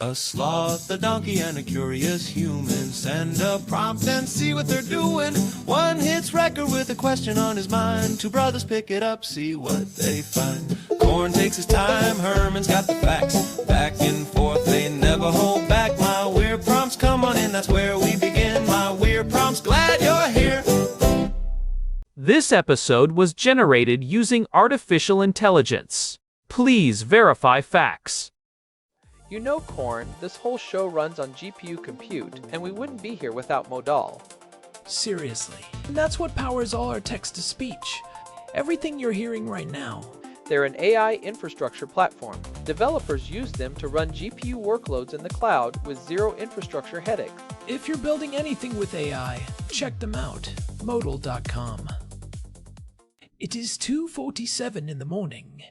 A sloth, a donkey, and a curious human. Send a prompt and see what they're doing. One hits record with a question on his mind. Two brothers pick it up, see what they find. Corn takes his time, Herman's got the facts. Back and forth, they never hold back. My weird prompts, come on in, that's where we begin. My weird prompts, glad you're here. This episode was generated using artificial intelligence. Please verify facts. You know, Corn, this whole show runs on GPU compute, and we wouldn't be here without Modal. Seriously. And that's what powers all our text-to-speech. Everything you're hearing right now. They're an AI infrastructure platform. Developers use them to run GPU workloads in the cloud with zero infrastructure headaches. If you're building anything with AI, check them out. Modal.com. It is 2:47 in the morning.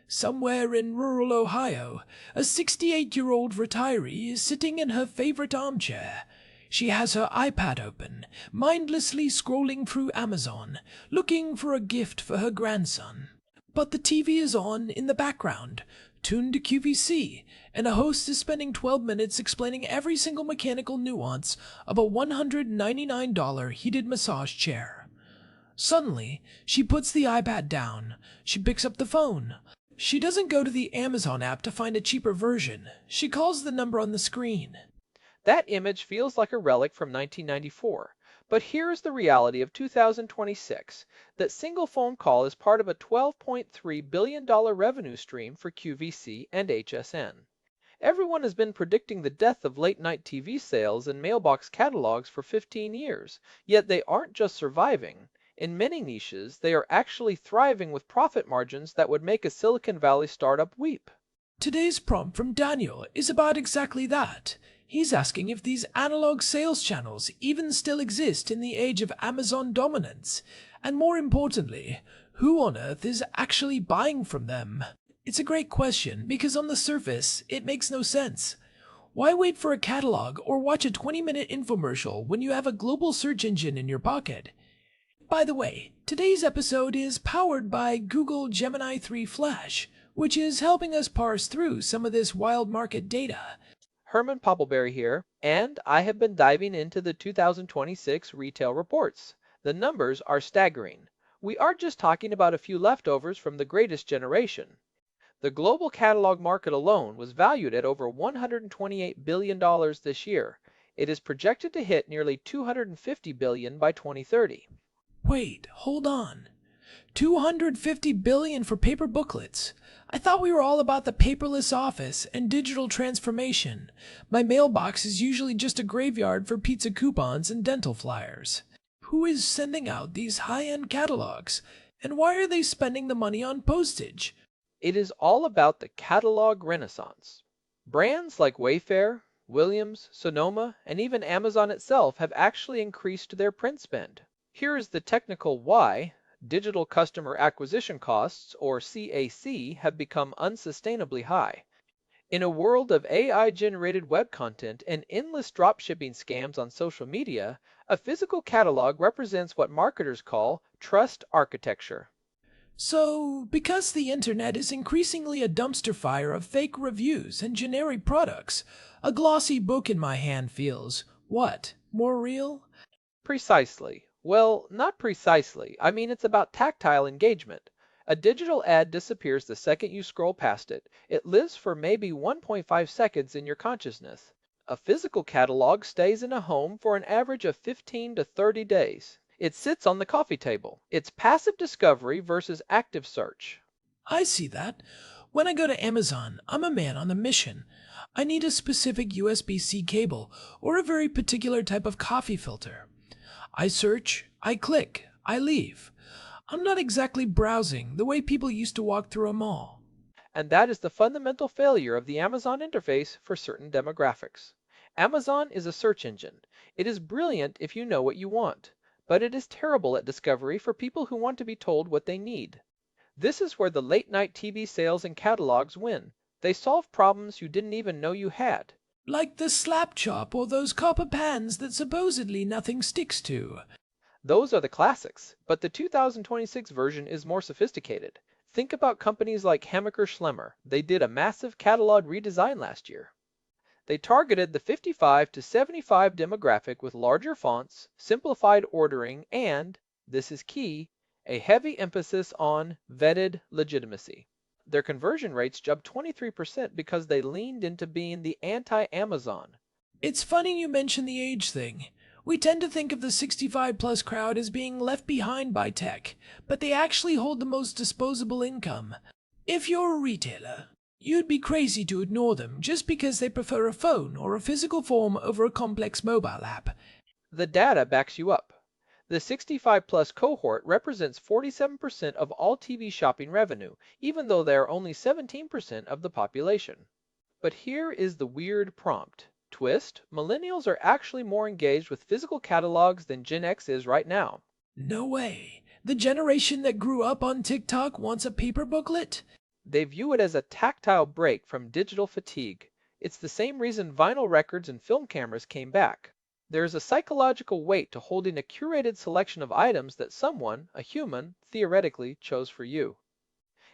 Somewhere in rural Ohio, a 68-year-old retiree is sitting in her favorite armchair. She has her iPad open, mindlessly scrolling through Amazon, looking for a gift for her grandson. But the TV is on in the background, tuned to QVC, and a host is spending 12 minutes explaining every single mechanical nuance of a $199 heated massage chair. Suddenly, she puts the iPad down. She picks up the phone. She doesn't go to the Amazon app to find a cheaper version. She calls the number on the screen. That image feels like a relic from 1994, but here's the reality of 2026. That single phone call is part of a $12.3 billion revenue stream for QVC and HSN. Everyone has been predicting the death of late-night TV sales and mailbox catalogs for 15 years, yet they aren't just surviving. In many niches, they are actually thriving with profit margins that would make a Silicon Valley startup weep. Today's prompt from Daniel is about exactly that. He's asking if these analog sales channels even still exist in the age of Amazon dominance, and more importantly, who on earth is actually buying from them? It's a great question because on the surface, it makes no sense. Why wait for a catalog or watch a 20-minute infomercial when you have a global search engine in your pocket? By the way, today's episode is powered by Google Gemini 3 Flash, which is helping us parse through some of this wild market data. Herman Poppleberry here, and I have been diving into the 2026 retail reports. The numbers are staggering. We aren't just talking about a few leftovers from the greatest generation. The global catalog market alone was valued at over $128 billion this year. It is projected to hit nearly $250 billion by 2030. Wait, hold on. $250 billion for paper booklets. I thought we were all about the paperless office and digital transformation. My mailbox is usually just a graveyard for pizza coupons and dental flyers. Who is sending out these high-end catalogs? And why are they spending the money on postage? It is all about the catalog renaissance. Brands like Wayfair, Williams, Sonoma, and even Amazon itself have actually increased their print spend. Here is the technical why. Digital customer acquisition costs, or CAC, have become unsustainably high. In a world of AI-generated web content and endless dropshipping scams on social media, a physical catalog represents what marketers call trust architecture. So, because the internet is increasingly a dumpster fire of fake reviews and generic products, a glossy book in my hand feels, what, more real? Precisely. Well, not precisely. I mean, it's about tactile engagement. A digital ad disappears the second you scroll past it. It lives for maybe 1.5 seconds in your consciousness. A physical catalog stays in a home for an average of 15 to 30 days. It sits on the coffee table. It's passive discovery versus active search. I see that. When I go to Amazon, I'm a man on a mission. I need a specific USB-C cable or a very particular type of coffee filter. I search, I click, I leave. I'm not exactly browsing the way people used to walk through a mall. And that is the fundamental failure of the Amazon interface for certain demographics. Amazon is a search engine. It is brilliant if you know what you want, but it is terrible at discovery for people who want to be told what they need. This is where the late-night TV sales and catalogs win. They solve problems you didn't even know you had. Like the slap chop or those copper pans that supposedly nothing sticks to. Those are the classics, but the 2026 version is more sophisticated. Think about companies like Hammacher Schlemmer. They did a massive catalog redesign last year. They targeted the 55 to 75 demographic with larger fonts, simplified ordering, and, this is key, a heavy emphasis on vetted legitimacy. Their conversion rates jumped 23% because they leaned into being the anti-Amazon. It's funny you mention the age thing. We tend to think of the 65 plus crowd as being left behind by tech, but they actually hold the most disposable income. If you're a retailer, you'd be crazy to ignore them just because they prefer a phone or a physical form over a complex mobile app. The data backs you up. The 65 plus cohort represents 47% of all TV shopping revenue, even though they are only 17% of the population. But here is the weird prompt. Twist, millennials are actually more engaged with physical catalogs than Gen X is right now. No way. The generation that grew up on TikTok wants a paper booklet? They view it as a tactile break from digital fatigue. It's the same reason vinyl records and film cameras came back. There is a psychological weight to holding a curated selection of items that someone, a human, theoretically chose for you.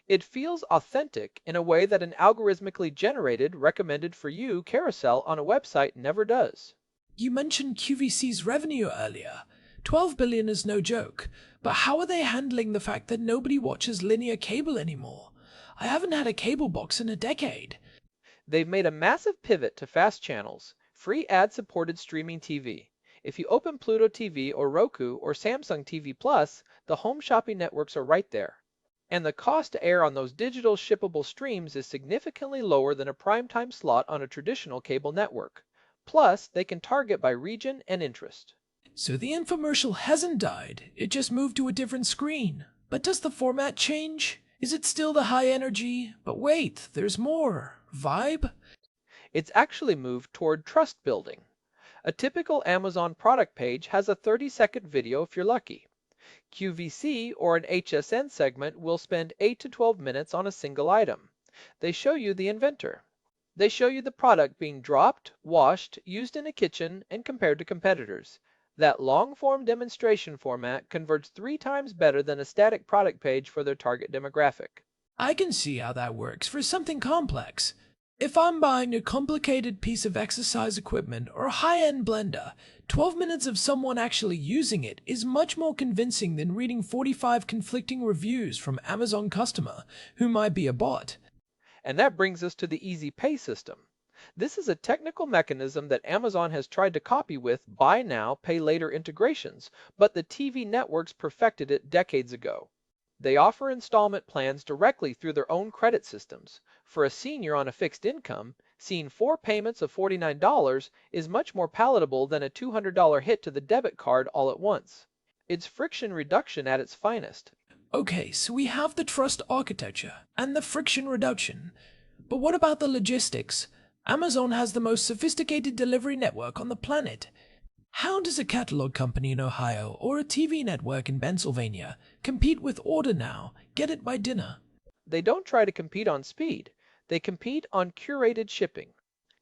It feels authentic in a way that an algorithmically generated, recommended for you carousel on a website never does. You mentioned QVC's revenue earlier. 12 billion is no joke, but how are they handling the fact that nobody watches linear cable anymore? I haven't had a cable box in a decade. They've made a massive pivot to fast channels, free ad-supported streaming TV. If you open Pluto TV or Roku or Samsung TV Plus, the home shopping networks are right there. And the cost to air on those digital shippable streams is significantly lower than a primetime slot on a traditional cable network. Plus, they can target by region and interest. So the infomercial hasn't died, it just moved to a different screen. But does the format change? Is it still the high energy, but wait, there's more, vibe? It's actually moved toward trust building. A typical Amazon product page has a 30-second video if you're lucky. QVC or an HSN segment will spend 8 to 12 minutes on a single item. They show you the inventor. They show you the product being dropped, washed, used in a kitchen, and compared to competitors. That long-form demonstration format converts 3 times better than a static product page for their target demographic. I can see how that works for something complex. If I'm buying a complicated piece of exercise equipment or a high-end blender, 12 minutes of someone actually using it is much more convincing than reading 45 conflicting reviews from Amazon customer who might be a bot. And that brings us to the easy pay system. This is a technical mechanism that Amazon has tried to copy with buy now, pay later integrations, but the TV networks perfected it decades ago. They offer installment plans directly through their own credit systems. For a senior on a fixed income, seeing 4 payments of $49 is much more palatable than a $200 hit to the debit card all at once. It's friction reduction at its finest. Okay, so we have the trust architecture and the friction reduction. But what about the logistics? Amazon has the most sophisticated delivery network on the planet. How does a catalog company in Ohio or a TV network in Pennsylvania compete with Order Now, Get It by Dinner? They don't try to compete on speed. They compete on curated shipping.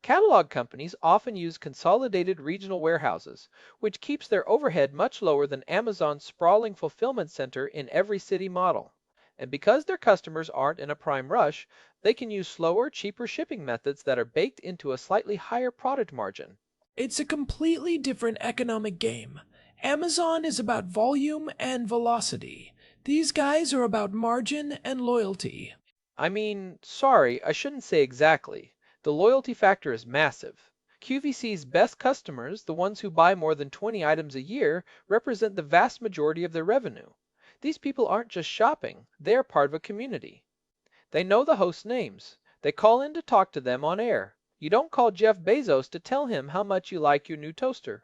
Catalog companies often use consolidated regional warehouses, which keeps their overhead much lower than Amazon's sprawling fulfillment center in every city model. And because their customers aren't in a prime rush, they can use slower, cheaper shipping methods that are baked into a slightly higher product margin. It's a completely different economic game. Amazon is about volume and velocity. These guys are about margin and loyalty. Sorry, I shouldn't say exactly. The loyalty factor is massive. QVC's best customers, the ones who buy more than 20 items a year, represent the vast majority of their revenue. These people aren't just shopping, they are part of a community. They know the host names. They call in to talk to them on air. You don't call Jeff Bezos to tell him how much you like your new toaster.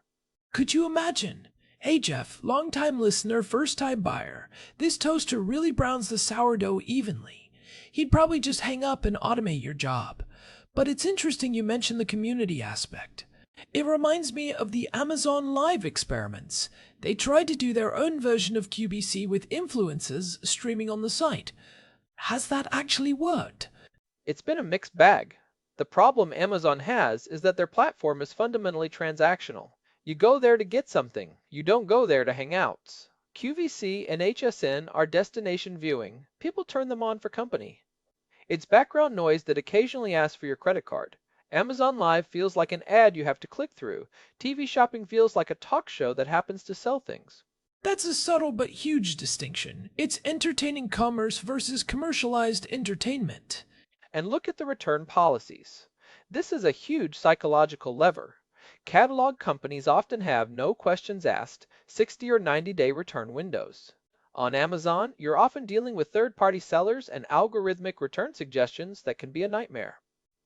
Could you imagine? Hey Jeff, long-time listener, first-time buyer. This toaster really browns the sourdough evenly. He'd probably just hang up and automate your job. But it's interesting you mentioned the community aspect. It reminds me of the Amazon Live experiments. They tried to do their own version of QVC with influencers streaming on the site. Has that actually worked? It's been a mixed bag. The problem Amazon has is that their platform is fundamentally transactional. You go there to get something. You don't go there to hang out. QVC and HSN are destination viewing. People turn them on for company. It's background noise that occasionally asks for your credit card. Amazon Live feels like an ad you have to click through. TV shopping feels like a talk show that happens to sell things. That's a subtle but huge distinction. It's entertaining commerce versus commercialized entertainment. And look at the return policies. This is a huge psychological lever. Catalog companies often have no questions asked, 60 or 90-day return windows. On Amazon, you're often dealing with third-party sellers and algorithmic return suggestions that can be a nightmare.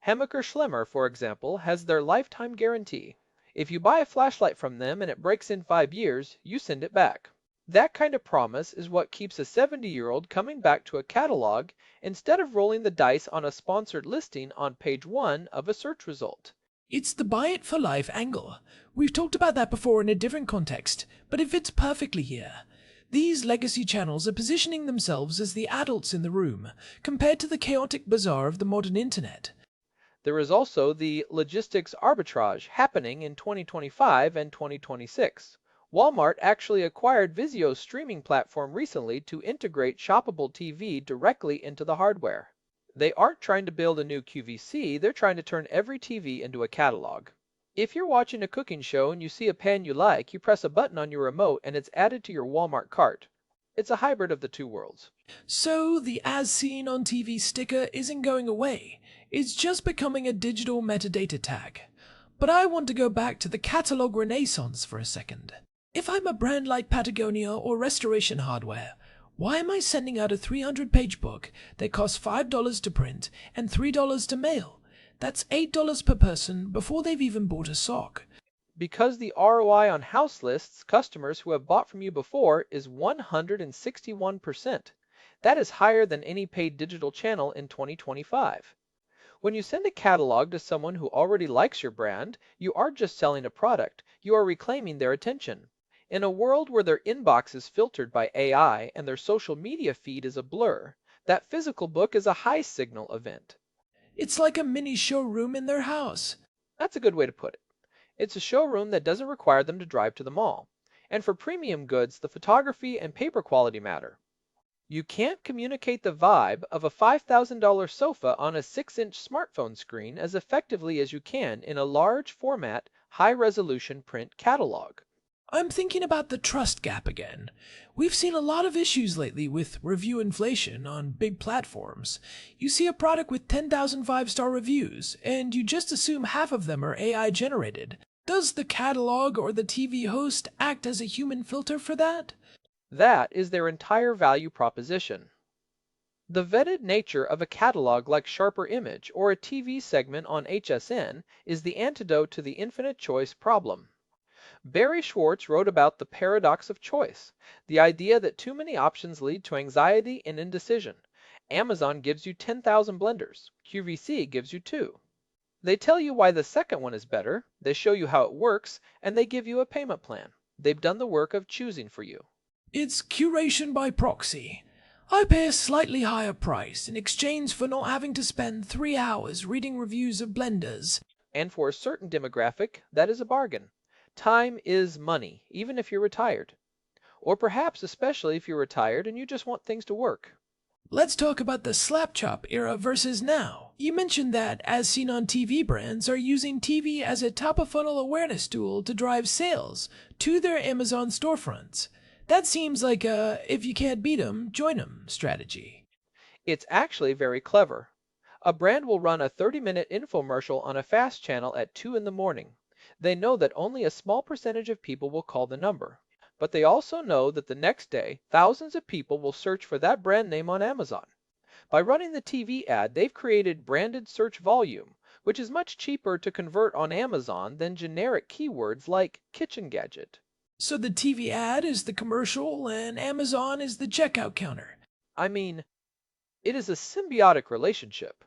Hemaker Schlemmer, for example, has their lifetime guarantee. If you buy a flashlight from them and it breaks in 5 years, you send it back. That kind of promise is what keeps a 70-year-old coming back to a catalog instead of rolling the dice on a sponsored listing on page 1 of a search result. It's the buy it for life angle. We've talked about that before in a different context, but it fits perfectly here. These legacy channels are positioning themselves as the adults in the room, compared to the chaotic bazaar of the modern internet. There is also the logistics arbitrage happening in 2025 and 2026. Walmart actually acquired Vizio's streaming platform recently to integrate shoppable TV directly into the hardware. They aren't trying to build a new QVC, they're trying to turn every TV into a catalog. If you're watching a cooking show and you see a pan you like, you press a button on your remote and it's added to your Walmart cart. It's a hybrid of the two worlds. So the as seen on TV sticker isn't going away. It's just becoming a digital metadata tag. But I want to go back to the catalog renaissance for a second. If I'm a brand like Patagonia or Restoration Hardware, why am I sending out a 300-page book that costs $5 to print and $3 to mail? That's $8 per person before they've even bought a sock. Because the ROI on house lists, customers who have bought from you before, is 161%. That is higher than any paid digital channel in 2025. When you send a catalog to someone who already likes your brand, you aren't just selling a product, you are reclaiming their attention. In a world where their inbox is filtered by AI and their social media feed is a blur, that physical book is a high signal event. It's like a mini showroom in their house. That's a good way to put it. It's a showroom that doesn't require them to drive to the mall. And for premium goods, the photography and paper quality matter. You can't communicate the vibe of a $5,000 sofa on a 6-inch smartphone screen as effectively as you can in a large format, high-resolution print catalog. I'm thinking about the trust gap again. We've seen a lot of issues lately with review inflation on big platforms. You see a product with 10,000 five-star reviews, and you just assume half of them are AI generated. Does the catalog or the TV host act as a human filter for that? That is their entire value proposition. The vetted nature of a catalog like Sharper Image or a TV segment on HSN is the antidote to the infinite choice problem. Barry Schwartz wrote about the paradox of choice, the idea that too many options lead to anxiety and indecision. Amazon gives you 10,000 blenders, QVC gives you 2. They tell you why the second one is better, they show you how it works, and they give you a payment plan. They've done the work of choosing for you. It's curation by proxy. I pay a slightly higher price in exchange for not having to spend 3 hours reading reviews of blenders. And for a certain demographic, that is a bargain. Time is money, even if you're retired. Or perhaps especially if you're retired and you just want things to work. Let's talk about the slap chop era versus now. You mentioned that, as seen on TV, brands are using TV as a top-of-funnel awareness tool to drive sales to their Amazon storefronts. That seems like a if you can't beat 'em, join 'em strategy. It's actually very clever. A brand will run a 30-minute infomercial on a fast channel at 2 in the morning. They know that only a small percentage of people will call the number. But they also know that the next day, thousands of people will search for that brand name on Amazon. By running the TV ad, they've created branded search volume, which is much cheaper to convert on Amazon than generic keywords like kitchen gadget. So the TV ad is the commercial and Amazon is the checkout counter. I mean, it is a symbiotic relationship.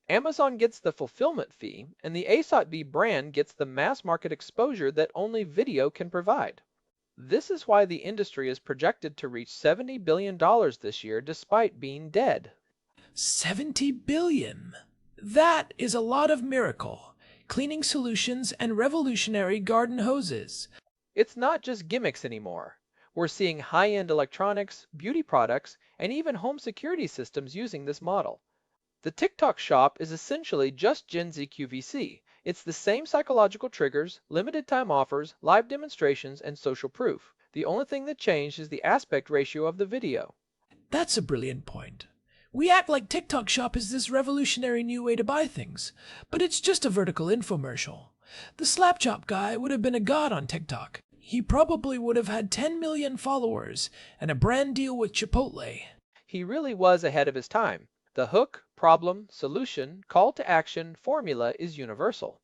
Amazon gets the fulfillment fee, and the ASOTB brand gets the mass market exposure that only video can provide. This is why the industry is projected to reach $70 billion this year despite being dead. 70 billion. That is a lot of miracle. Cleaning solutions and revolutionary garden hoses. It's not just gimmicks anymore. We're seeing high-end electronics, beauty products, and even home security systems using this model. The TikTok shop is essentially just Gen Z QVC. It's the same psychological triggers, limited time offers, live demonstrations, and social proof. The only thing that changed is the aspect ratio of the video. That's a brilliant point. We act like TikTok Shop is this revolutionary new way to buy things, but it's just a vertical infomercial. The Slap Chop guy would have been a god on TikTok. He probably would have had 10 million followers and a brand deal with Chipotle. He really was ahead of his time. The hook, problem, solution, call to action formula is universal.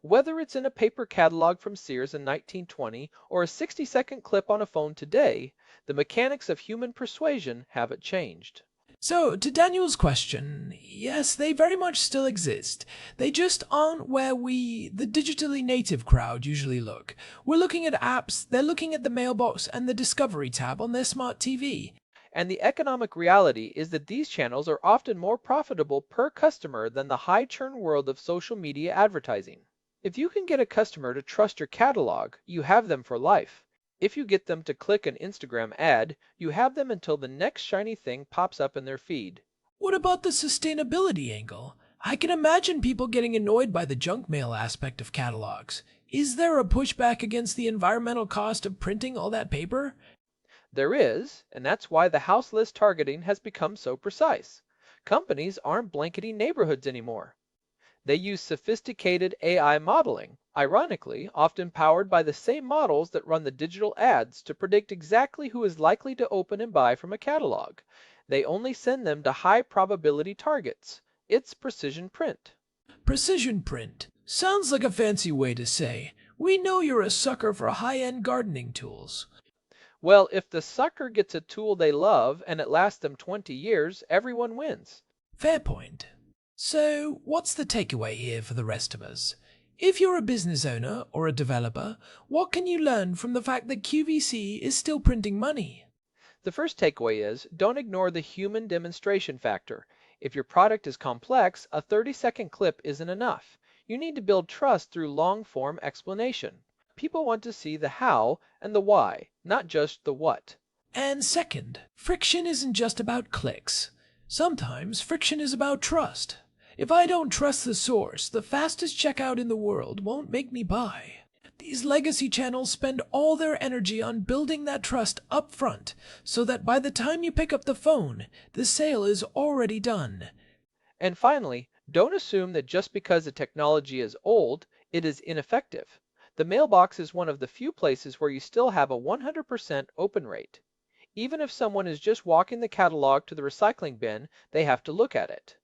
Whether it's in a paper catalog from Sears in 1920 or a 60-second clip on a phone today, the mechanics of human persuasion haven't changed. So, to Daniel's question, yes, they very much still exist. They just aren't where we, the digitally native crowd, usually look. We're looking at apps, they're looking at the mailbox and the Discovery tab on their smart TV. And the economic reality is that these channels are often more profitable per customer than the high churn world of social media advertising. If you can get a customer to trust your catalog, you have them for life. If you get them to click an Instagram ad, you have them until the next shiny thing pops up in their feed. What about the sustainability angle? I can imagine people getting annoyed by the junk mail aspect of catalogs. Is there a pushback against the environmental cost of printing all that paper? There is, and that's why the house list targeting has become so precise. Companies aren't blanketing neighborhoods anymore. They use sophisticated AI modeling, ironically, often powered by the same models that run the digital ads to predict exactly who is likely to open and buy from a catalog. They only send them to high probability targets. It's precision print. Precision print. Sounds like a fancy way to say, we know you're a sucker for high-end gardening tools. Well, if the sucker gets a tool they love and it lasts them 20 years, everyone wins. Fair point. So, what's the takeaway here for the rest of us? If you're a business owner or a developer, what can you learn from the fact that QVC is still printing money? The first takeaway is, don't ignore the human demonstration factor. If your product is complex, a 30-second clip isn't enough. You need to build trust through long-form explanation. People want to see the how and the why, not just the what. And second, friction isn't just about clicks. Sometimes friction is about trust. If I don't trust the source, the fastest checkout in the world won't make me buy. These legacy channels spend all their energy on building that trust up front, so that by the time you pick up the phone, the sale is already done. And finally, don't assume that just because a technology is old, it is ineffective. The mailbox is one of the few places where you still have a 100% open rate. Even if someone is just walking the catalog to the recycling bin, they have to look at it.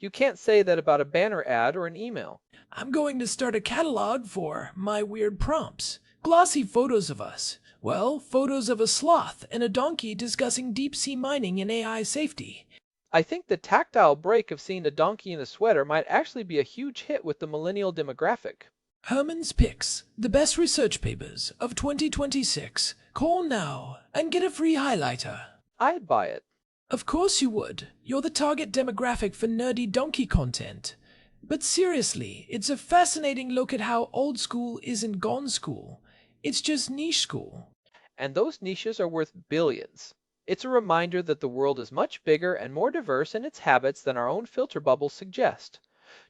You can't say that about a banner ad or an email. I'm going to start a catalog for my weird prompts. Glossy photos of us. Well, photos of a sloth and a donkey discussing deep-sea mining and AI safety. I think the tactile break of seeing a donkey in a sweater might actually be a huge hit with the millennial demographic. Herman's Picks, the best research papers of 2026. Call now and get a free highlighter. I'd buy it. Of course you would. You're the target demographic for nerdy donkey content. But seriously, it's a fascinating look at how old school isn't gone school. It's just niche school. And those niches are worth billions. It's a reminder that the world is much bigger and more diverse in its habits than our own filter bubbles suggest.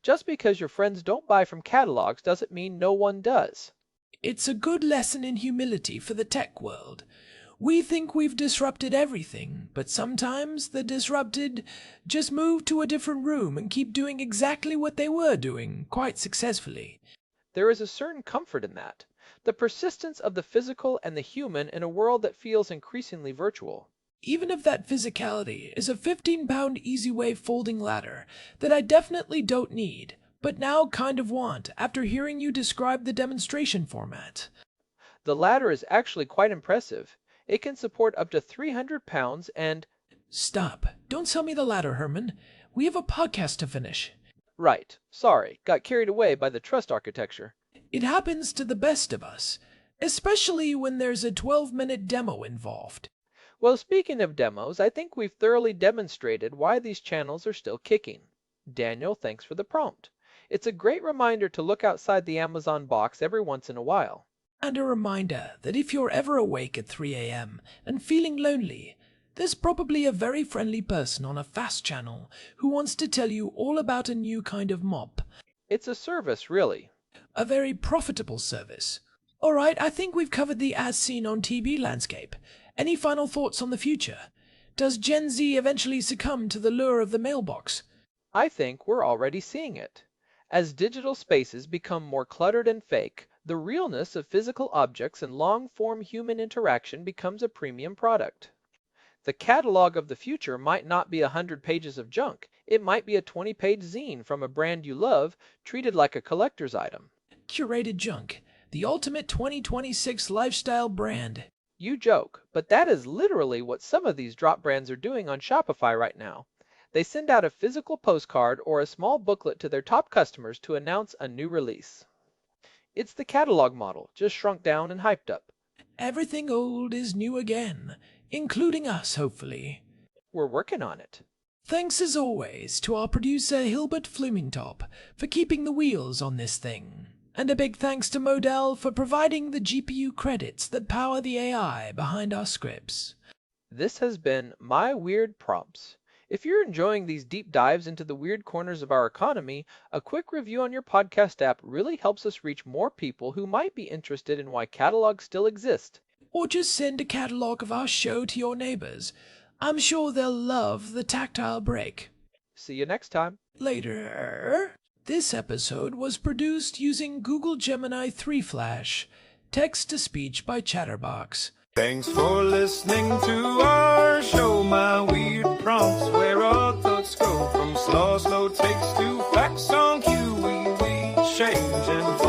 Just because your friends don't buy from catalogs doesn't mean no one does. It's a good lesson in humility for the tech world. We think we've disrupted everything, but sometimes the disrupted just move to a different room and keep doing exactly what they were doing, quite successfully. There is a certain comfort in that. The persistence of the physical and the human in a world that feels increasingly virtual. Even if that physicality is a 15-pound easy-way folding ladder that I definitely don't need, but now kind of want after hearing you describe the demonstration format. The ladder is actually quite impressive. It can support up to 300 pounds and... Stop. Don't sell me the ladder, Herman. We have a podcast to finish. Right. Sorry. Got carried away by the trust architecture. It happens to the best of us, especially when there's a 12-minute demo involved. Well, speaking of demos, I think we've thoroughly demonstrated why these channels are still kicking. Daniel, thanks for the prompt. It's a great reminder to look outside the Amazon box every once in a while. And a reminder that if you're ever awake at 3 a.m. and feeling lonely, There's probably a very friendly person on a fast channel who wants to tell you all about a new kind of mop. It's a service, really. A very profitable service. All right, I think we've covered the as seen on TV landscape. Any final thoughts on the future? Does Gen Z eventually succumb to the lure of the mailbox? I think we're already seeing it. As digital spaces become more cluttered and fake, the realness of physical objects and long-form human interaction becomes a premium product. The catalog of the future might not be 100 pages of junk. It might be a 20-page zine from a brand you love, treated like a collector's item. Curated junk, the ultimate 2026 lifestyle brand. You joke, but that is literally what some of these drop brands are doing on Shopify right now. They send out a physical postcard or a small booklet to their top customers to announce a new release. It's the catalog model, just shrunk down and hyped up. Everything old is new again, including us, hopefully. We're working on it. Thanks as always to our producer Hilbert Flumingtop for keeping the wheels on this thing. And a big thanks to Modell for providing the GPU credits that power the AI behind our scripts. This has been My Weird Prompts. If you're enjoying these deep dives into the weird corners of our economy, a quick review on your podcast app really helps us reach more people who might be interested in why catalogs still exist. Or just send a catalog of our show to your neighbors. I'm sure they'll love the tactile break. See you next time. Later. This episode was produced using Google Gemini 3 Flash, text-to-speech by Chatterbox. Thanks for listening to our show, My Weird Prompts, where our thoughts go from slow takes to facts on QVC change and